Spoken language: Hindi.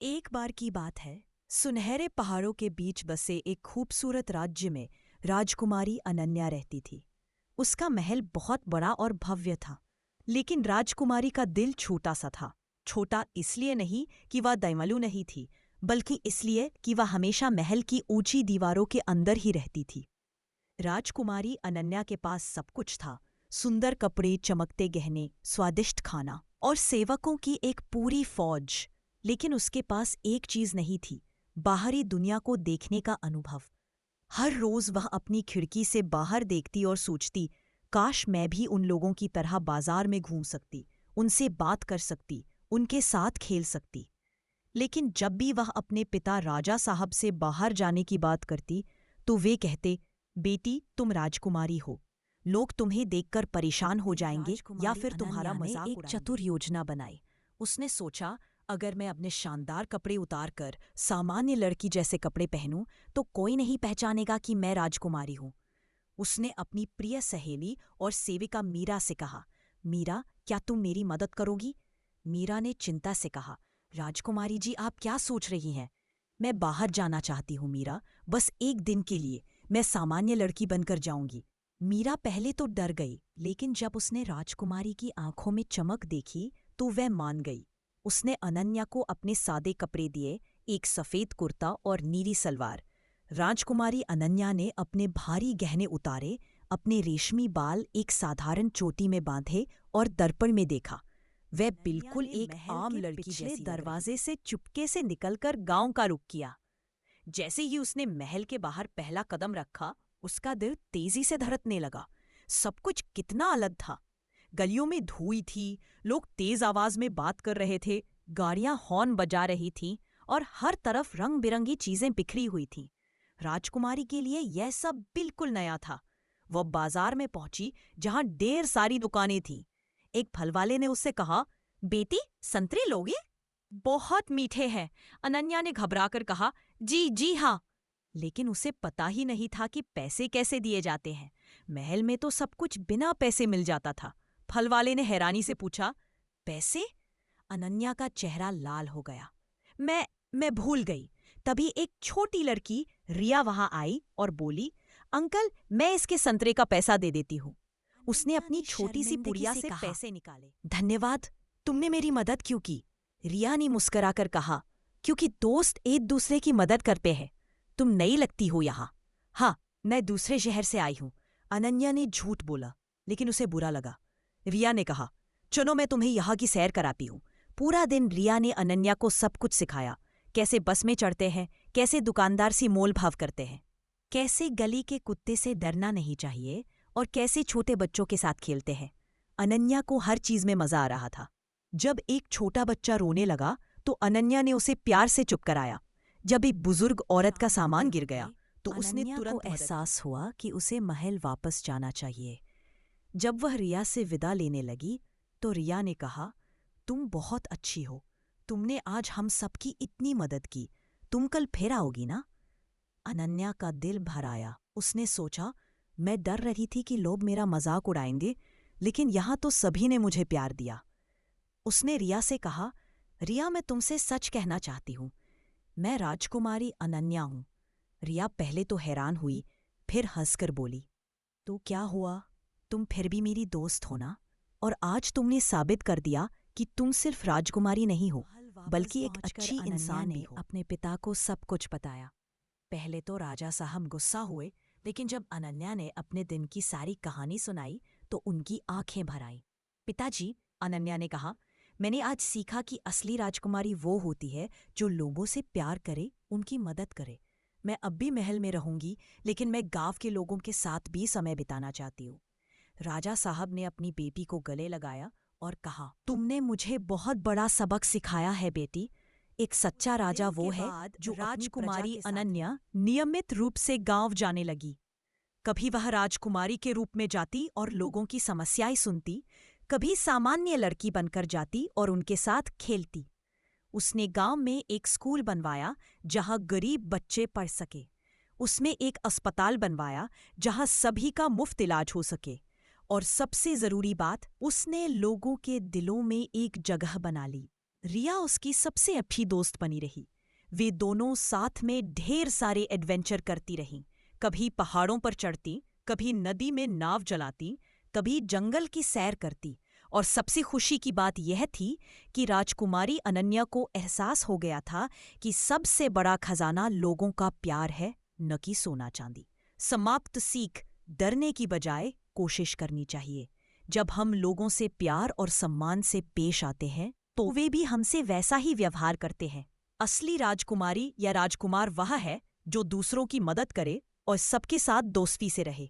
एक बार की बात है। सुनहरे पहाड़ों के बीच बसे एक खूबसूरत राज्य में राजकुमारी अनन्या रहती थी। उसका महल बहुत बड़ा और भव्य था, लेकिन राजकुमारी का दिल छोटा सा था। छोटा इसलिए नहीं कि वह दयालु नहीं थी, बल्कि इसलिए कि वह हमेशा महल की ऊंची दीवारों के अंदर ही रहती थी। राजकुमारी अनन्या के पास सब कुछ था। सुंदर कपड़े, चमकते गहने, स्वादिष्ट खाना और सेवकों की एक पूरी फौज। लेकिन उसके पास एक चीज नहीं थी, बाहरी दुनिया को देखने का अनुभव। हर रोज वह अपनी खिड़की से बाहर देखती और सोचती, काश मैं भी उन लोगों की तरह बाजार में घूम सकती, उनसे बात कर सकती, उनके साथ खेल सकती। लेकिन जब भी वह अपने पिता राजा साहब से बाहर जाने की बात करती, तो वे कहते, बेटी तुम राजकुमारी हो, लोग तुम्हें देखकर परेशान हो जाएंगे या फिर तुम्हारा मजाक उड़ाएंगे। एक चतुर योजना बनाई। उसने सोचा, अगर मैं अपने शानदार कपड़े उतार कर सामान्य लड़की जैसे कपड़े पहनूं तो कोई नहीं पहचानेगा कि मैं राजकुमारी हूं। उसने अपनी प्रिय सहेली और सेविका मीरा से कहा, मीरा क्या तुम मेरी मदद करोगी? मीरा ने चिंता से कहा, राजकुमारी जी आप क्या सोच रही हैं? मैं बाहर जाना चाहती हूँ मीरा, बस एक दिन के लिए। मैं सामान्य लड़की बनकर जाऊंगी। मीरा पहले तो डर गई, लेकिन जब उसने राजकुमारी की आंखों में चमक देखी तो वह मान गई। उसने अनन्या को अपने सादे कपड़े दिए, एक सफेद कुर्ता और नीली सलवार। राजकुमारी अनन्या ने अपने भारी गहने उतारे, अपने रेशमी बाल एक साधारण चोटी में बांधे और दर्पण में देखा। वह बिल्कुल एक आम लड़की जैसी दरवाजे से चुपके से निकलकर गांव का रुख किया। जैसे ही उसने महल के बाहर पहला कदम रखा, उसका दिल तेजी से धड़कने लगा। सब कुछ कितना अलग था। गलियों में धूल थी, लोग तेज आवाज में बात कर रहे थे, गाड़ियां हॉर्न बजा रही थीं और हर तरफ रंग बिरंगी चीजें बिखरी हुई थीं। राजकुमारी के लिए यह सब बिल्कुल नया था। वह बाजार में पहुंची, जहां ढेर सारी दुकानें थीं। एक फलवाले ने उससे कहा, बेटी संतरे लोगे? बहुत मीठे हैं। अनन्या ने घबराकर कहा, जी जी हाँ। लेकिन उसे पता ही नहीं था कि पैसे कैसे दिए जाते हैं। महल में तो सब कुछ बिना पैसे मिल जाता था। फलवाले ने हैरानी से पूछा, पैसे? अनन्या का चेहरा लाल हो गया। मैं भूल गई। तभी एक छोटी लड़की रिया वहां आई और बोली, अंकल मैं इसके संतरे का पैसा दे देती हूँ। उसने अपनी छोटी सी पुड़िया से पैसे निकाले। धन्यवाद, तुमने मेरी मदद क्यों की? रिया ने मुस्कुराकर कहा, क्योंकि दोस्त एक दूसरे की मदद करते हैं। तुम नई लगती हो यहाँ। हाँ, मैं दूसरे शहर से आई हूँ। अनन्या ने झूठ बोला, लेकिन उसे बुरा लगा। रिया ने कहा, चलो मैं तुम्हें यहाँ की सैर कराती हूँ। पूरा दिन रिया ने अनन्या को सब कुछ सिखाया, कैसे बस में चढ़ते हैं, कैसे दुकानदार से मोल भाव करते हैं, कैसे गली के कुत्ते से डरना नहीं चाहिए और कैसे छोटे बच्चों के साथ खेलते हैं। अनन्या को हर चीज में मजा आ रहा था। जब एक छोटा बच्चा रोने लगा तो अनन्या ने उसे प्यार से चुप कराया। जब एक बुजुर्ग औरत का सामान गिर गया तो उसने तुरंत एहसास हुआ कि उसे महल वापस जाना चाहिए। जब वह रिया से विदा लेने लगी तो रिया ने कहा, तुम बहुत अच्छी हो। तुमने आज हम सबकी इतनी मदद की। तुम कल फिर आओगी ना? अनन्या का दिल भर आया। उसने सोचा, मैं डर रही थी कि लोग मेरा मजाक उड़ाएंगे, लेकिन यहाँ तो सभी ने मुझे प्यार दिया। उसने रिया से कहा, रिया मैं तुमसे सच कहना चाहती हूँ, मैं राजकुमारी अनन्या हूँ। रिया पहले तो हैरान हुई, फिर हंसकर बोली, तो क्या हुआ? तुम फिर भी मेरी दोस्त हो ना? और आज तुमने साबित कर दिया कि तुम सिर्फ राजकुमारी नहीं हो, बल्कि एक अच्छी इंसान भी हो। अपने पिता को सब कुछ बताया। पहले तो राजा साहब गुस्सा हुए, लेकिन जब अनन्या ने अपने दिन की सारी कहानी सुनाई तो उनकी आंखें भर आईं। पिताजी, अनन्या ने कहा, मैंने आज सीखा कि असली राजकुमारी वो होती है जो लोगों से प्यार करे, उनकी मदद करे। मैं अब भी महल में रहूंगी, लेकिन मैं गांव के लोगों के साथ भी समय बिताना चाहती हूँ। राजा साहब ने अपनी बेटी को गले लगाया और कहा, तुमने मुझे बहुत बड़ा सबक सिखाया है बेटी। एक सच्चा राजा वो है जो राजकुमारी अनन्या नियमित रूप से गांव जाने लगी। कभी वह राजकुमारी के रूप में जाती और लोगों की समस्याएं सुनती, कभी सामान्य लड़की बनकर जाती और उनके साथ खेलती। उसने गांव में एक स्कूल बनवाया जहां गरीब बच्चे पढ़ सके। उसमें एक अस्पताल बनवाया जहां सभी का मुफ्त इलाज हो सके। और सबसे जरूरी बात, उसने लोगों के दिलों में एक जगह बना ली। रिया उसकी सबसे अच्छी दोस्त बनी रही। वे दोनों साथ में ढेर सारे एडवेंचर करती रहीं। कभी पहाड़ों पर चढ़ती, कभी नदी में नाव चलाती, कभी जंगल की सैर करती। और सबसे खुशी की बात यह थी कि राजकुमारी अनन्या को एहसास हो गया था कि सबसे बड़ा खजाना लोगों का प्यार है, न कि सोना चांदी। समाप्त सीख: डरने की बजाय कोशिश करनी चाहिए। जब हम लोगों से प्यार और सम्मान से पेश आते हैं तो वे भी हमसे वैसा ही व्यवहार करते हैं। असली राजकुमारी या राजकुमार वह है जो दूसरों की मदद करे और सबके साथ दोस्ती से रहे।